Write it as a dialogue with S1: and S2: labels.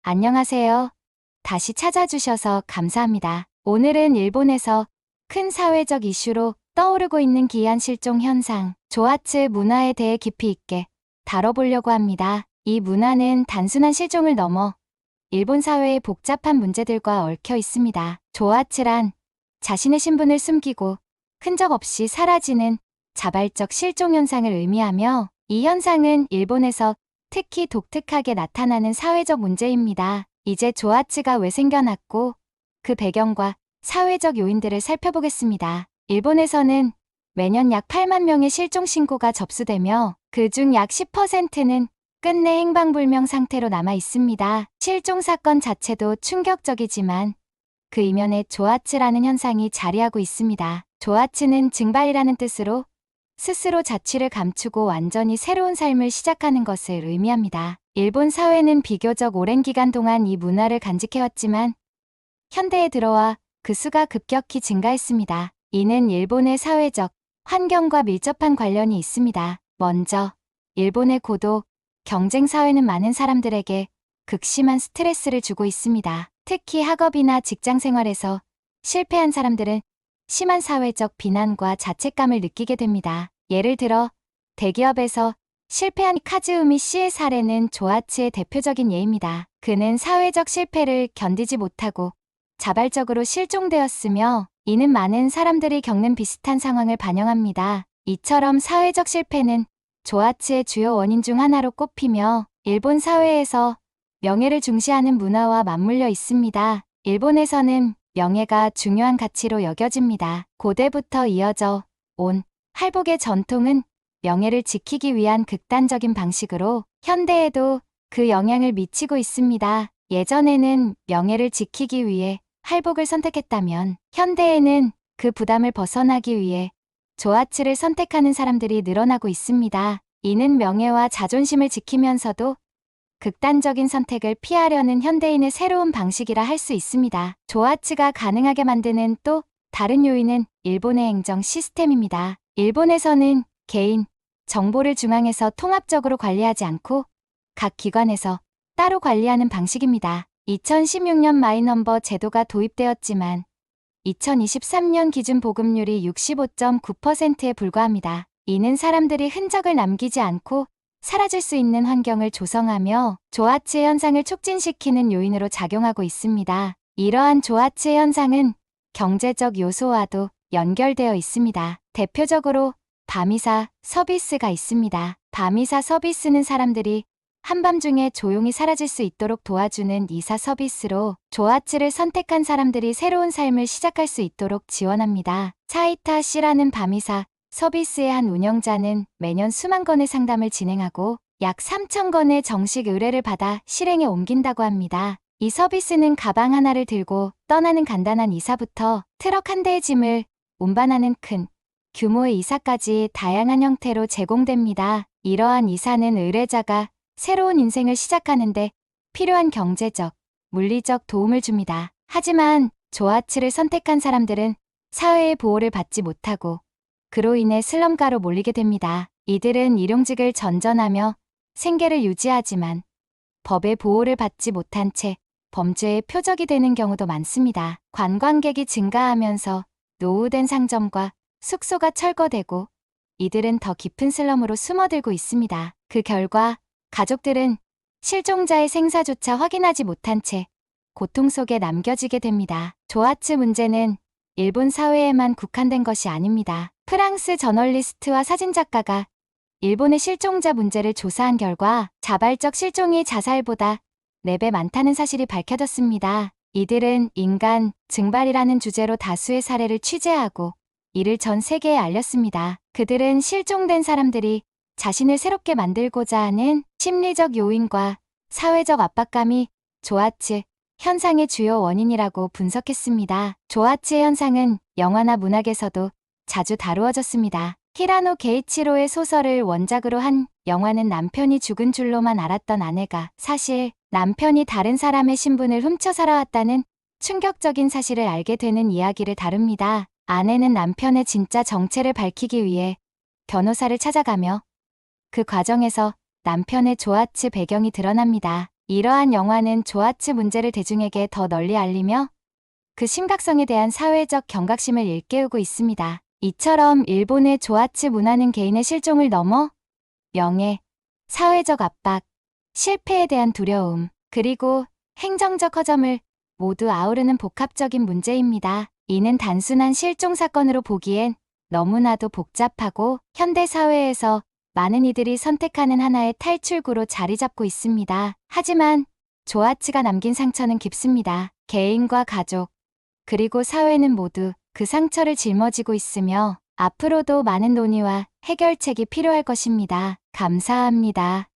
S1: 안녕하세요. 다시 찾아주셔서 감사합니다. 오늘은 일본에서 큰 사회적 이슈로 떠오르고 있는 기한 실종 현상, 조아츠 문화에 대해 깊이 있게 다뤄보려고 합니다. 이 문화는 단순한 실종을 넘어 일본 사회의 복잡한 문제들과 얽혀 있습니다. 조아츠란 자신의 신분을 숨기고 흔적 없이 사라지는 자발적 실종 현상을 의미하며, 이 현상은 일본에서 특히 독특하게 나타나는 사회적 문제입니다. 이제 조아츠가 왜 생겨났고 그 배경과 사회적 요인들을 살펴보겠습니다. 일본에서는 매년 약 8만 명의 실종 신고가 접수되며 그중 약 10%는 끝내 행방불명 상태로 남아 있습니다. 실종 사건 자체도 충격적이지만 그 이면에 조아츠라는 현상이 자리하고 있습니다. 조아츠는 증발이라는 뜻으로 스스로 자취를 감추고 완전히 새로운 삶을 시작하는 것을 의미합니다. 일본 사회는 비교적 오랜 기간 동안 이 문화를 간직해왔지만 현대에 들어와 그 수가 급격히 증가했습니다. 이는 일본의 사회적 환경과 밀접한 관련이 있습니다. 먼저, 일본의 고도 경쟁 사회는 많은 사람들에게 극심한 스트레스를 주고 있습니다. 특히 학업이나 직장 생활에서 실패한 사람들은 심한 사회적 비난과 자책감을 느끼게 됩니다. 예를 들어 대기업에서 실패한 카즈우미 씨의 사례는 조아츠의 대표적인 예입니다. 그는 사회적 실패를 견디지 못하고 자발적으로 실종되었으며, 이는 많은 사람들이 겪는 비슷한 상황을 반영합니다. 이처럼 사회적 실패는 조아츠의 주요 원인 중 하나로 꼽히며 일본 사회에서 명예를 중시하는 문화와 맞물려 있습니다. 일본에서는 명예가 중요한 가치로 여겨집니다. 고대부터 이어져 온 할복의 전통은 명예를 지키기 위한 극단적인 방식으로 현대에도 그 영향을 미치고 있습니다. 예전에는 명예를 지키기 위해 할복을 선택했다면 현대에는 그 부담을 벗어나기 위해 조아츠를 선택하는 사람들이 늘어나고 있습니다. 이는 명예와 자존심을 지키면서도 극단적인 선택을 피하려는 현대인의 새로운 방식이라 할 수 있습니다. 조아츠가 가능하게 만드는 또 다른 요인은 일본의 행정 시스템입니다. 일본에서는 개인 정보를 중앙에서 통합적으로 관리하지 않고 각 기관에서 따로 관리하는 방식입니다. 2016년 마이넘버 제도가 도입되었지만 2023년 기준 보급률이 65.9%에 불과합니다. 이는 사람들이 흔적을 남기지 않고 사라질 수 있는 환경을 조성하며 조아츠 현상을 촉진시키는 요인으로 작용하고 있습니다. 이러한 조아츠 현상은 경제적 요소와도 연결되어 있습니다. 대표적으로 밤이사 서비스가 있습니다. 밤이사 서비스는 사람들이 한밤중에 조용히 사라질 수 있도록 도와주는 이사 서비스로 조아츠를 선택한 사람들이 새로운 삶을 시작할 수 있도록 지원합니다. 차이타 씨라는 밤이사 서비스의 한 운영자는 매년 수만 건의 상담을 진행하고 약 3천 건의 정식 의뢰를 받아 실행에 옮긴다고 합니다. 이 서비스는 가방 하나를 들고 떠나는 간단한 이사부터 트럭 한 대의 짐을 운반하는 큰 규모의 이사까지 다양한 형태로 제공됩니다. 이러한 이사는 의뢰자가 새로운 인생을 시작하는데 필요한 경제적, 물리적 도움을 줍니다. 하지만 조아츠를 선택한 사람들은 사회의 보호를 받지 못하고 그로 인해 슬럼가로 몰리게 됩니다. 이들은 일용직을 전전하며 생계를 유지하지만 법의 보호를 받지 못한 채 범죄의 표적이 되는 경우도 많습니다. 관광객이 증가하면서 노후된 상점과 숙소가 철거되고 이들은 더 깊은 슬럼으로 숨어들고 있습니다. 그 결과 가족들은 실종자의 생사조차 확인하지 못한 채 고통 속에 남겨지게 됩니다. 조아츠 문제는 일본 사회에만 국한된 것이 아닙니다. 프랑스 저널리스트와 사진작가가 일본의 실종자 문제를 조사한 결과 자발적 실종이 자살보다 4배 많다는 사실이 밝혀졌습니다. 이들은 인간 증발이라는 주제로 다수의 사례를 취재하고 이를 전 세계에 알렸습니다. 그들은 실종된 사람들이 자신을 새롭게 만들고자 하는 심리적 요인과 사회적 압박감이 조아츠 현상의 주요 원인이라고 분석했습니다. 조아츠 현상은 영화나 문학에서도 자주 다루어졌습니다. 히라노 게이치로의 소설을 원작으로 한 영화는 남편이 죽은 줄로만 알았던 아내가 사실 남편이 다른 사람의 신분을 훔쳐 살아왔다는 충격적인 사실을 알게 되는 이야기를 다룹니다. 아내는 남편의 진짜 정체를 밝히기 위해 변호사를 찾아가며 그 과정에서 남편의 조아츠 배경이 드러납니다. 이러한 영화는 조아츠 문제를 대중에게 더 널리 알리며 그 심각성에 대한 사회적 경각심을 일깨우고 있습니다. 이처럼 일본의 조아츠 문화는 개인의 실종을 넘어 명예, 사회적 압박, 실패에 대한 두려움, 그리고 행정적 허점을 모두 아우르는 복합적인 문제입니다. 이는 단순한 실종 사건으로 보기엔 너무나도 복잡하고 현대 사회에서 많은 이들이 선택하는 하나의 탈출구로 자리 잡고 있습니다. 하지만 조아츠가 남긴 상처는 깊습니다. 개인과 가족, 그리고 사회는 모두 그 상처를 짊어지고 있으며 앞으로도 많은 논의와 해결책이 필요할 것입니다. 감사합니다.